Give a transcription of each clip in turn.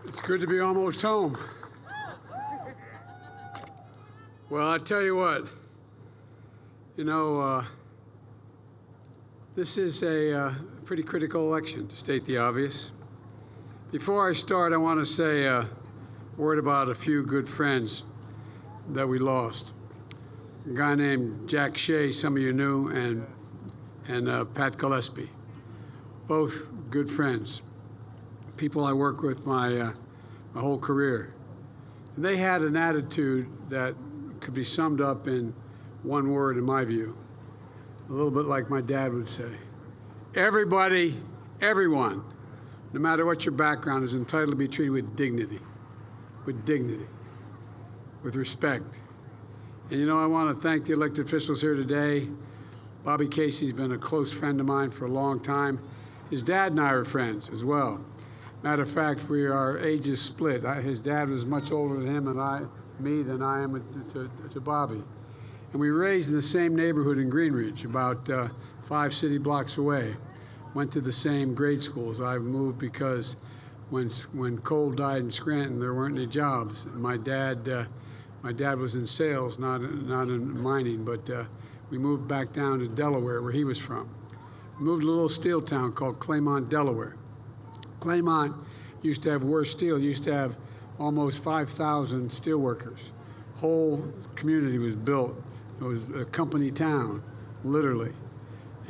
It's good to be almost home. Well, I tell you what, this is a pretty critical election, to state the obvious. Before I start, I want to say a word about a few good friends that we lost. A guy named Jack Shea, some of you knew, and Pat Gillespie, both good friends, people I worked with my whole career. And they had an attitude that could be summed up in one word, in my view, a little bit like my dad would say. Everybody, everyone, no matter what your background, is entitled to be treated with dignity, with respect. And I want to thank the elected officials here today. Bobby Casey's been a close friend of mine for a long time. His dad and I are friends as well. Matter of fact, our ages split. His dad was much older than him and me than I am to Bobby. And we were raised in the same neighborhood in Greenridge, about 5 city blocks away. Went to the same grade schools. I moved because when Cole died in Scranton, there weren't any jobs. My dad was in sales, not in mining, but we moved back down to Delaware, where he was from. We moved to a little steel town called Claymont, Delaware. Claymont used to have worse steel. It used to have almost 5,000 steel workers. Whole community was built. It was a company town, literally.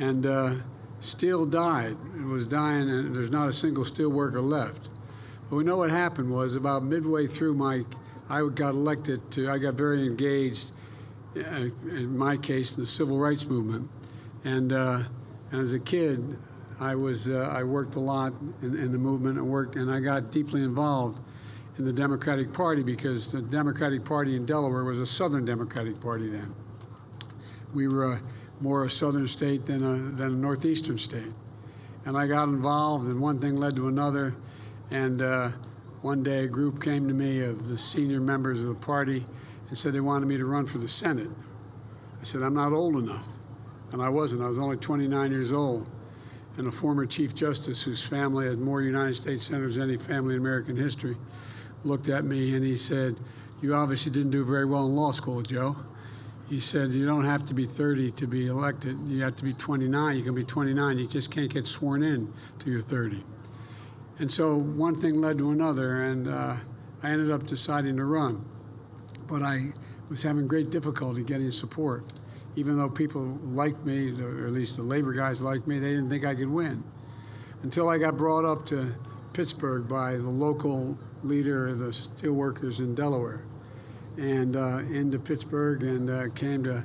And steel died. It was dying, and there's not a single steel worker left. But we know what happened was about midway through I got very engaged, in my case, in the civil rights movement. And as a kid, I worked a lot in the movement and I got deeply involved in the Democratic Party because the Democratic Party in Delaware was a Southern Democratic Party then. We were more a Southern state than a Northeastern state. And I got involved, and one thing led to another. And one day a group came to me of the senior members of the party and said they wanted me to run for the Senate. I said, I'm not old enough. And I wasn't. I was only 29 years old. And a former Chief Justice whose family had more United States senators than any family in American history looked at me and he said, you obviously didn't do very well in law school, Joe. He said, you don't have to be 30 to be elected. You have to be 29. You can be 29. You just can't get sworn in till you're 30. And so one thing led to another, and I ended up deciding to run. But I was having great difficulty getting support. Even though people liked me, or at least the labor guys liked me, they didn't think I could win. Until I got brought up to Pittsburgh by the local leader of the steelworkers in Delaware, and into Pittsburgh, and came to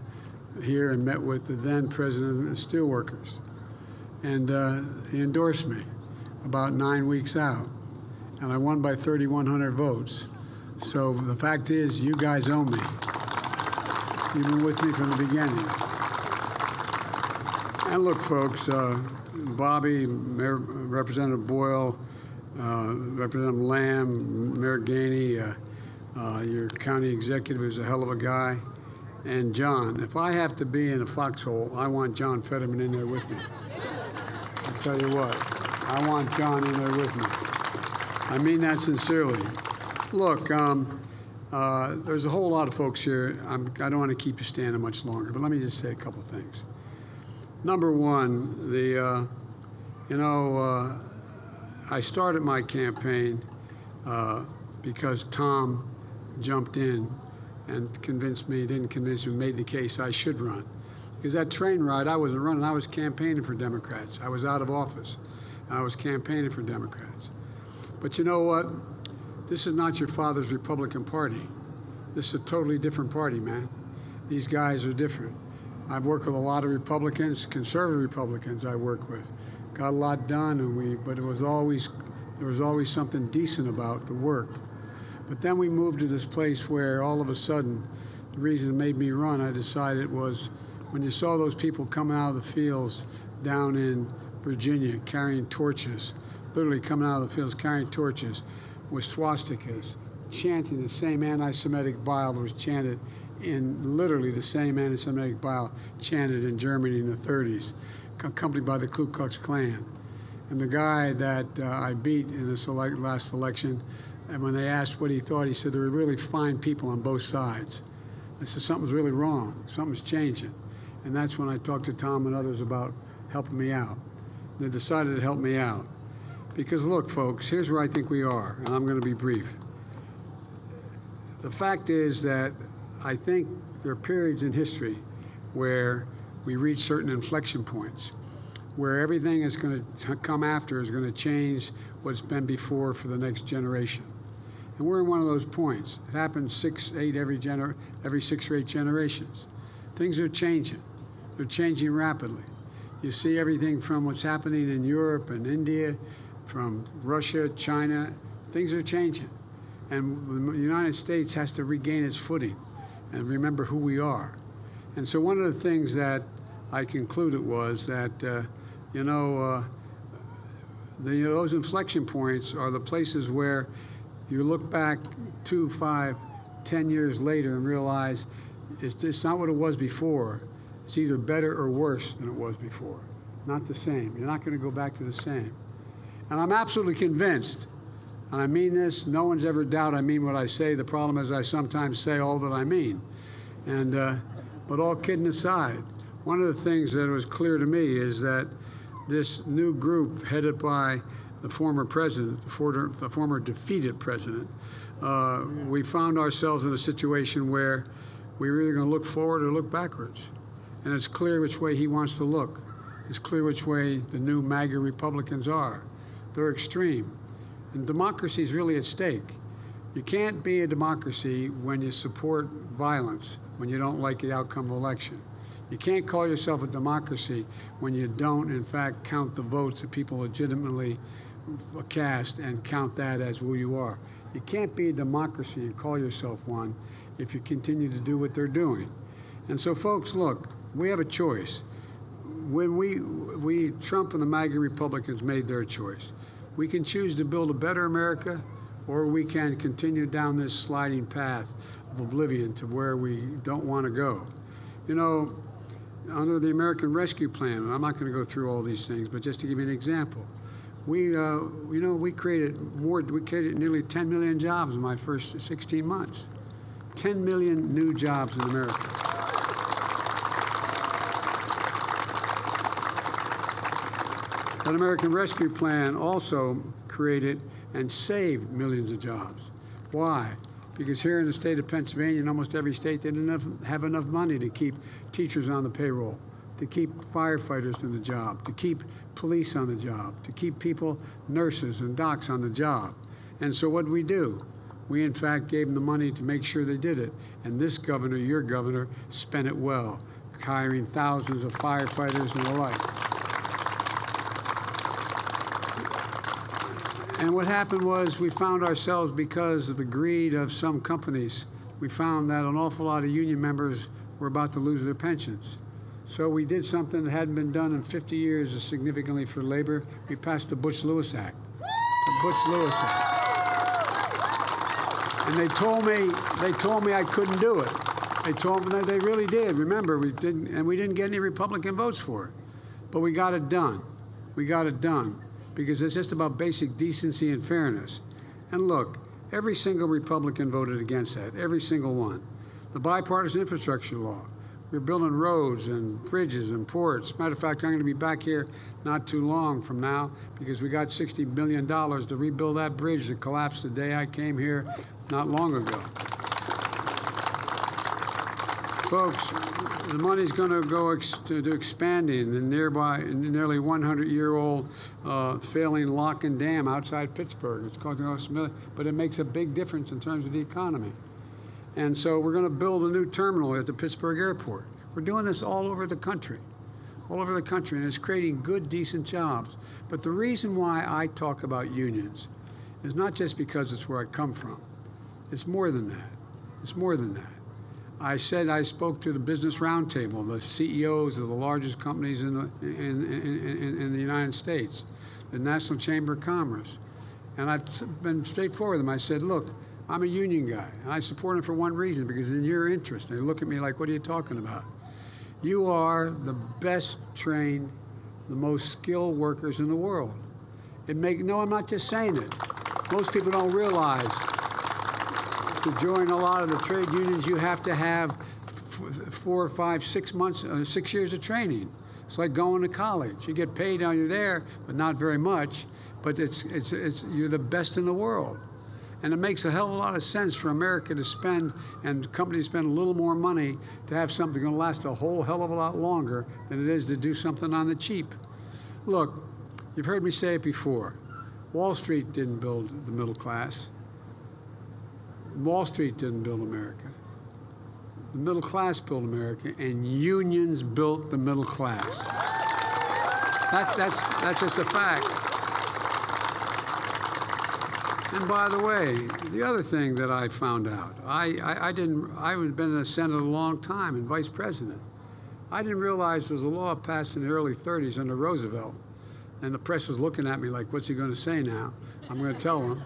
here and met with the then president of the steelworkers. And he endorsed me about 9 weeks out, and I won by 3,100 votes. So the fact is, you guys owe me. You've been with me from the beginning. And look, folks, Bobby, Representative Boyle, Representative Lamb, Mayor Gainey, your county executive is a hell of a guy, and John. If I have to be in a foxhole, I want John Fetterman in there with me. I'll tell you what, I want John in there with me. I mean that sincerely. Look, there's a whole lot of folks here. I don't want to keep you standing much longer, but let me just say a couple things. Number one, I started my campaign because Tom jumped in and didn't convince me, made the case I should run. Because that train ride, I wasn't running, I was campaigning for Democrats. I was out of office, and I was campaigning for Democrats. But you know what? This is not your father's Republican Party. This is a totally different party, man. These guys are different. I've worked with a lot of Republicans, conservative Republicans I work with. Got a lot done, but there was always something decent about the work. But then we moved to this place where all of a sudden, the reason it made me run, I decided, was when you saw those people coming out of the fields down in Virginia carrying torches, literally coming out of the fields carrying torches, with swastikas, chanting the same anti-Semitic bile that was chanted literally the same anti-Semitic bile chanted in Germany in the 30s, accompanied by the Ku Klux Klan. And the guy that I beat in this last election And when they asked what he thought, he said there were really fine people on both sides. I said something's really wrong, something's changing. And that's when I talked to Tom and others about helping me out. They decided to help me out. Because look, folks, here's where I think we are, and I'm going to be brief. The fact is that I think there are periods in history where we reach certain inflection points, where everything is going to come after is going to change what's been before for the next generation. And we're in one of those points. It happens 6, 8 every 6 or 8 generations. Things are changing. They're changing rapidly. You see everything from what's happening in Europe and India, from Russia, China. Things are changing. And the United States has to regain its footing and remember who we are. And so one of the things that I concluded was that, those inflection points are the places where you look back 2, 5, 10 years later and realize it's not what it was before. It's either better or worse than it was before. Not the same. You're not going to go back to the same. And I'm absolutely convinced, and I mean this, no one's ever doubt I mean what I say. The problem is I sometimes say all that I mean. But all kidding aside, one of the things that was clear to me is that this new group headed by the former president, the former defeated president, we found ourselves in a situation where we were either going to look forward or look backwards. And it's clear which way he wants to look. It's clear which way the new MAGA Republicans are. They're extreme. And democracy is really at stake. You can't be a democracy when you support violence, when you don't like the outcome of election. You can't call yourself a democracy when you don't, in fact, count the votes that people legitimately cast and count that as who you are. You can't be a democracy and call yourself one if you continue to do what they're doing. And so, folks, look, we have a choice. When Trump and the MAGA Republicans made their choice. We can choose to build a better America, or we can continue down this sliding path of oblivion to where we don't want to go. You know, under the American Rescue Plan, I'm not going to go through all these things, but just to give you an example, we created nearly 10 million jobs in my first 16 months. 10 million new jobs in America. That American Rescue Plan also created and saved millions of jobs. Why? Because here in the state of Pennsylvania, in almost every state, they didn't have enough money to keep teachers on the payroll, to keep firefighters on the job, to keep police on the job, to keep people, nurses and docs on the job. And so what did we do? We, in fact, gave them the money to make sure they did it. And this governor, your governor, spent it well, hiring thousands of firefighters and the like. And what happened was we found ourselves, because of the greed of some companies, we found that an awful lot of union members were about to lose their pensions. So we did something that hadn't been done in 50 years significantly for labor. We passed the Butch-Lewis Act. The Butch-Lewis Act. And they told me I couldn't do it. They really did. Remember, we didn't get any Republican votes for it. But we got it done. We got it done. Because it's just about basic decency and fairness. And look, every single Republican voted against that, every single one. The bipartisan infrastructure law. We're building roads and bridges and ports. Matter of fact, I'm going to be back here not too long from now because we got $60 million to rebuild that bridge that collapsed the day I came here not long ago. Folks, the money's going to go to expanding the nearly 100-year-old failing lock and dam outside Pittsburgh. It's called, but it makes a big difference in terms of the economy. And so we're going to build a new terminal at the Pittsburgh airport. We're doing this all over the country, and it's creating good, decent jobs. But the reason why I talk about unions is not just because it's where I come from. It's more than that. It's more than that. I spoke to the Business Roundtable, the CEOs of the largest companies in the United States, the National Chamber of Commerce. And I've been straightforward with them. I said, look, I'm a union guy, and I support them for one reason, because in your interest. They look at me like, what are you talking about? You are the best trained, the most skilled workers in the world. No, I'm not just saying it. Most people don't realize to join a lot of the trade unions, you have to have 4 or 5, 6 months, 6 years of training. It's like going to college. You get paid while you're there, but not very much. But you're the best in the world. And it makes a hell of a lot of sense for America to spend, and companies spend a little more money to have something going to last a whole hell of a lot longer than it is to do something on the cheap. Look, you've heard me say it before. Wall Street didn't build the middle class. Wall Street didn't build America. The middle class built America, and unions built the middle class. That's just a fact. And by the way, the other thing that I found out, I've been in the Senate a long time and vice president. I didn't realize there was a law passed in the early 30s under Roosevelt, and the press is looking at me like, what's he going to say now? I'm going to tell them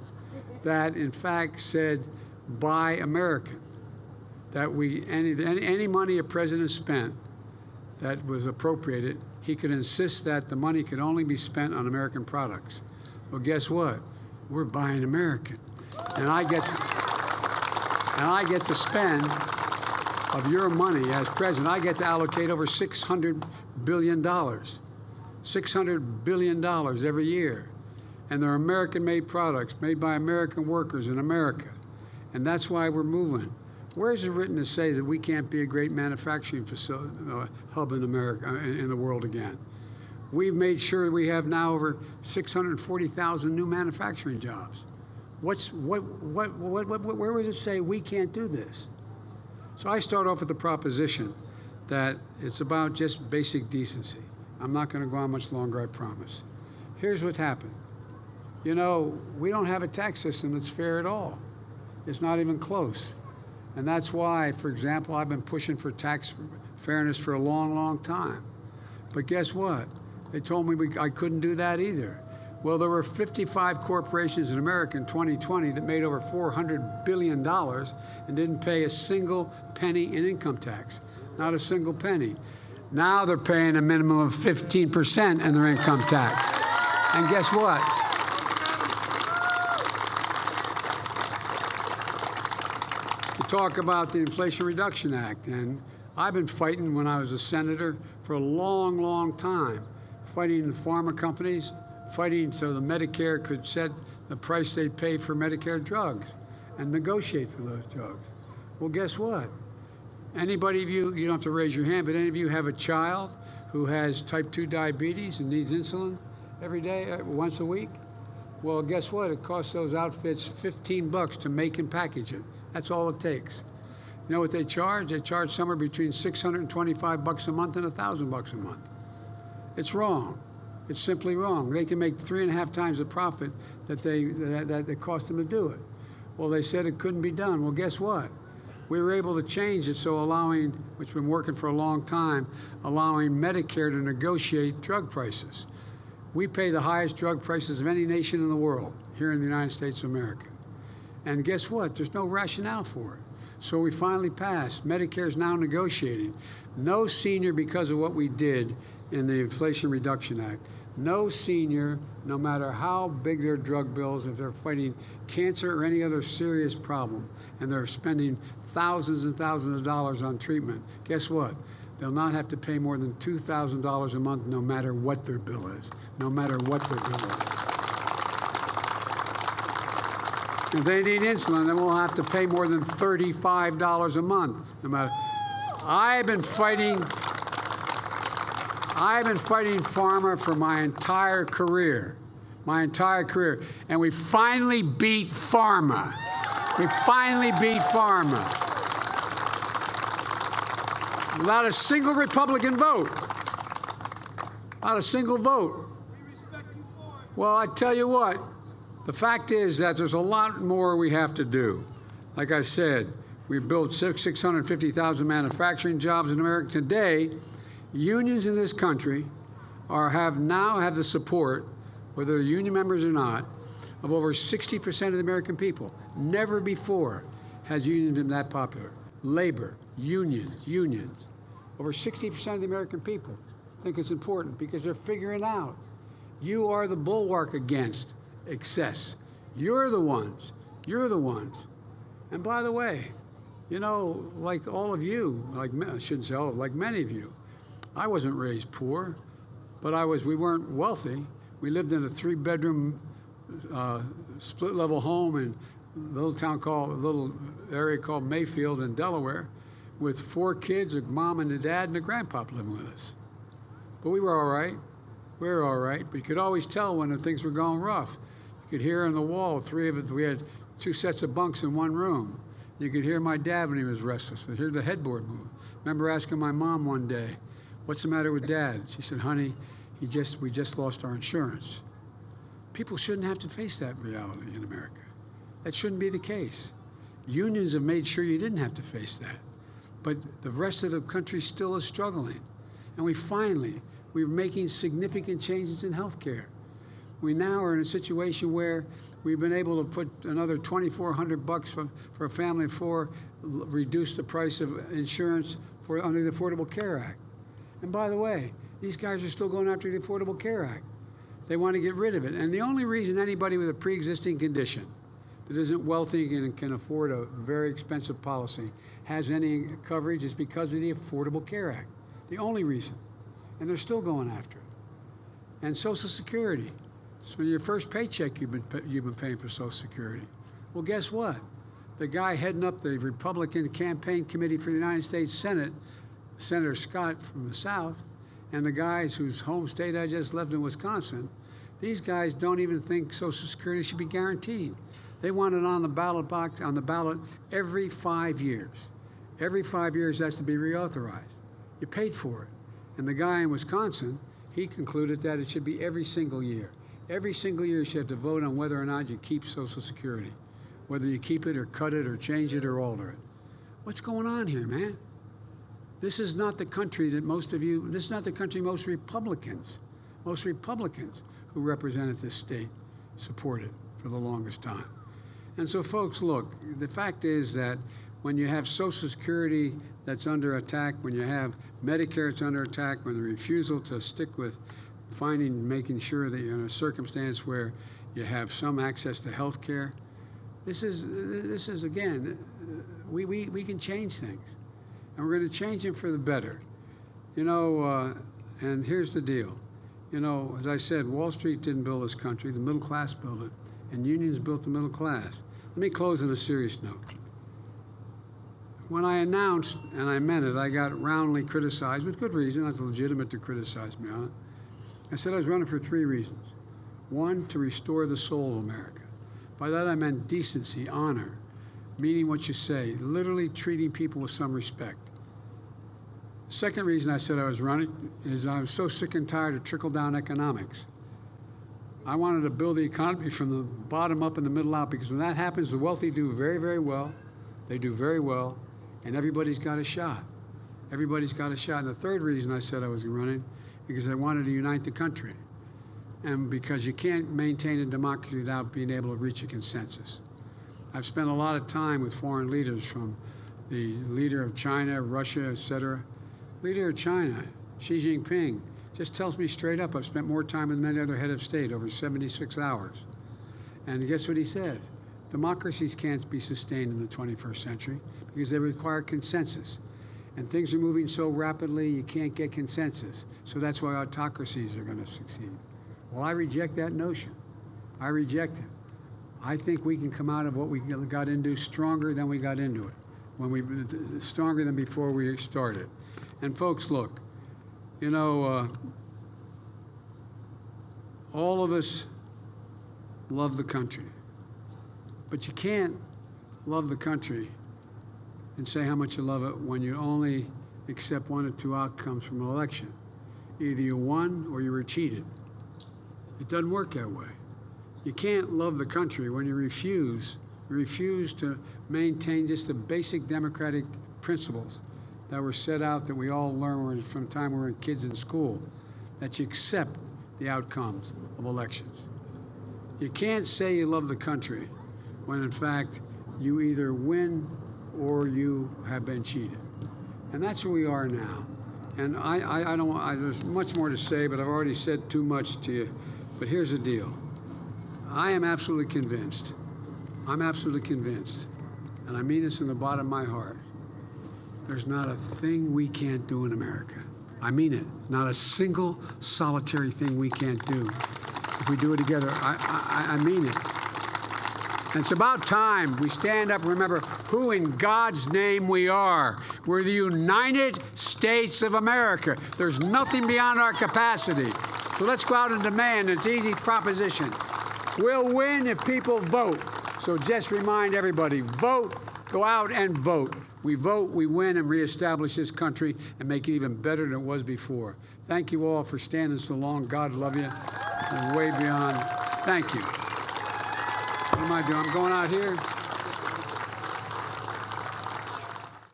that, in fact, said, buy American. That any money a president spent that was appropriated, he could insist that the money could only be spent on American products. Well, guess what? We're buying American, and I get to spend of your money as president. I get to allocate over $600 billion, $600 billion every year, and they're American-made products made by American workers in America, and that's why we're moving. Where is it written to say that we can't be a great manufacturing hub in America, in the world again? We've made sure we have now over 640,000 new manufacturing jobs. Where does it say we can't do this? So I start off with the proposition that it's about just basic decency. I'm not going to go on much longer, I promise. Here's what's happened. You know, we don't have a tax system that's fair at all. It's not even close. And that's why, for example, I've been pushing for tax fairness for a long, long time. But guess what? They told me I couldn't do that either. Well, there were 55 corporations in America in 2020 that made over $400 billion and didn't pay a single penny in income tax. Not a single penny. Now they're paying a minimum of 15% in their income tax. And guess what? You talk about the Inflation Reduction Act, and I've been fighting when I was a senator for a long, long time, fighting the pharma companies, fighting so the Medicare could set the price they'd pay for Medicare drugs and negotiate for those drugs. Well, guess what? Anybody of you, you don't have to raise your hand, but any of you have a child who has type 2 diabetes and needs insulin every day, once a week? Well, guess what? It costs those outfits $15 to make and package it. That's all it takes. You know what they charge? They charge somewhere between $625 a month and $1,000 a month. It's wrong. It's simply wrong. They can make 3.5 times the profit that it cost them to do it. Well, they said it couldn't be done. Well, guess what? We were able to change it so allowing, which has been working for a long time, allowing Medicare to negotiate drug prices. We pay the highest drug prices of any nation in the world here in the United States of America. And guess what? There's no rationale for it. So we finally passed. Medicare is now negotiating. No senior, because of what we did in the Inflation Reduction Act, no senior, no matter how big their drug bills, if they're fighting cancer or any other serious problem, and they're spending thousands and thousands of dollars on treatment, guess what? They'll not have to pay more than $2,000 a month no matter what their bill is. No matter what their bill is. If they need insulin, they won't have to pay more than $35 a month. No matter. I've been fighting pharma for my entire career, and we finally beat pharma. We finally beat pharma without a single Republican vote, not a single vote. Well, I tell you what. The fact is that there's a lot more we have to do. Like I said, we've built 650,000 manufacturing jobs in America today. Unions in this country now have the support, whether they're union members or not, of over 60% of the American people. Never before has unions been that popular. Labor, unions. Over 60% of the American people think it's important because they're figuring out you are the bulwark against excess. You're the ones. You're the ones. And by the way, you know, like all of you, I shouldn't say all, like many of you, I wasn't raised poor, but we weren't wealthy. We lived in a 3-bedroom split-level home in a little area called Mayfield in Delaware, with 4 kids, a mom and a dad and a grandpa living with us. But we were all right. We were all right. But you could always tell when things were going rough. You could hear on the wall, 3 of us, we had 2 sets of bunks in 1 room. You could hear my dad when he was restless. You'd hear the headboard move. I remember asking my mom one day, "What's the matter with Dad?" She said, "Honey, we just lost our insurance." People shouldn't have to face that reality in America. That shouldn't be the case. Unions have made sure you didn't have to face that. But the rest of the country still is struggling. And we're making significant changes in health care. We now are in a situation where we've been able to put another $2,400 for a family of 4, reduce the price of insurance under the Affordable Care Act. And by the way, these guys are still going after the Affordable Care Act. They want to get rid of it. And the only reason anybody with a pre-existing condition that isn't wealthy and can afford a very expensive policy has any coverage is because of the Affordable Care Act. The only reason. And they're still going after it. And Social Security. So your first paycheck, you've been paying for Social Security. Well, guess what? The guy heading up the Republican campaign committee for the United States Senate, Senator Scott from the South, and the guys whose home state I just left in Wisconsin, these guys don't even think Social Security should be guaranteed. They want it on the ballot box, on the ballot every 5 years. Every 5 years it has to be reauthorized. You paid for it. And the guy in Wisconsin, he concluded that it should be every single year. Every single year you should have to vote on whether or not you keep Social Security, whether you keep it or cut it or change it or alter it. What's going on here, man? This is not the country that this is not the country most Republicans who represented this state supported for the longest time. And so, folks, look, the fact is that when you have Social Security that's under attack, when you have Medicare that's under attack, when the refusal to stick with making sure that you're in a circumstance where you have some access to health care, this is again, we can change things. And we're going to change them for the better. You know, and here's the deal. You know, as I said, Wall Street didn't build this country. The middle class built it. And unions built the middle class. Let me close on a serious note. When I announced, and I meant it, I got roundly criticized, with good reason. It's legitimate to criticize me on it. I said I was running for 3 reasons. 1, to restore the soul of America. By that I meant decency, honor, meaning what you say, literally treating people with some respect. Second reason I said I was running is I was so sick and tired of trickle-down economics. I wanted to build the economy from the bottom up and the middle out, because when that happens, the wealthy do very, very well. They do very well, and everybody's got a shot. Everybody's got a shot. And the third reason I said I was running, because I wanted to unite the country. And because you can't maintain a democracy without being able to reach a consensus. I've spent a lot of time with foreign leaders, from the leader of China, Russia, etc. Leader of China, Xi Jinping, just tells me straight up, I've spent more time with any other head of state, over 76 hours. And guess what he said? Democracies can't be sustained in the 21st century because they require consensus. And things are moving so rapidly, you can't get consensus. So that's why autocracies are going to succeed. Well, I reject that notion. I reject it. I think we can come out of what we got into stronger than we got into it, stronger than before we started. And folks, look, you know, all of us love the country, but you can't love the country and say how much you love it when you only accept 1 or 2 outcomes from an election. Either you won or you were cheated. It doesn't work that way. You can't love the country when you refuse to maintain just the basic democratic principles that were set out, that we all learn from the time we were kids in school, that you accept the outcomes of elections. You can't say you love the country when in fact you either win or you have been cheated. And that's where we are now. And there's much more to say, but I've already said too much to you. But here's the deal. I am absolutely convinced, I'm absolutely convinced, and I mean this from the bottom of my heart, there's not a thing we can't do in America. I mean it. Not a single solitary thing we can't do. If we do it together, I mean it. And it's about time we stand up and remember who in God's name we are. We're the United States of America. There's nothing beyond our capacity. So let's go out and demand. It's an easy proposition. We'll win if people vote. So just remind everybody, vote, go out and vote. We vote, we win, and reestablish this country and make it even better than it was before. Thank you all for standing so long. God love you. And way beyond. Thank you. What am I doing? I'm going out here.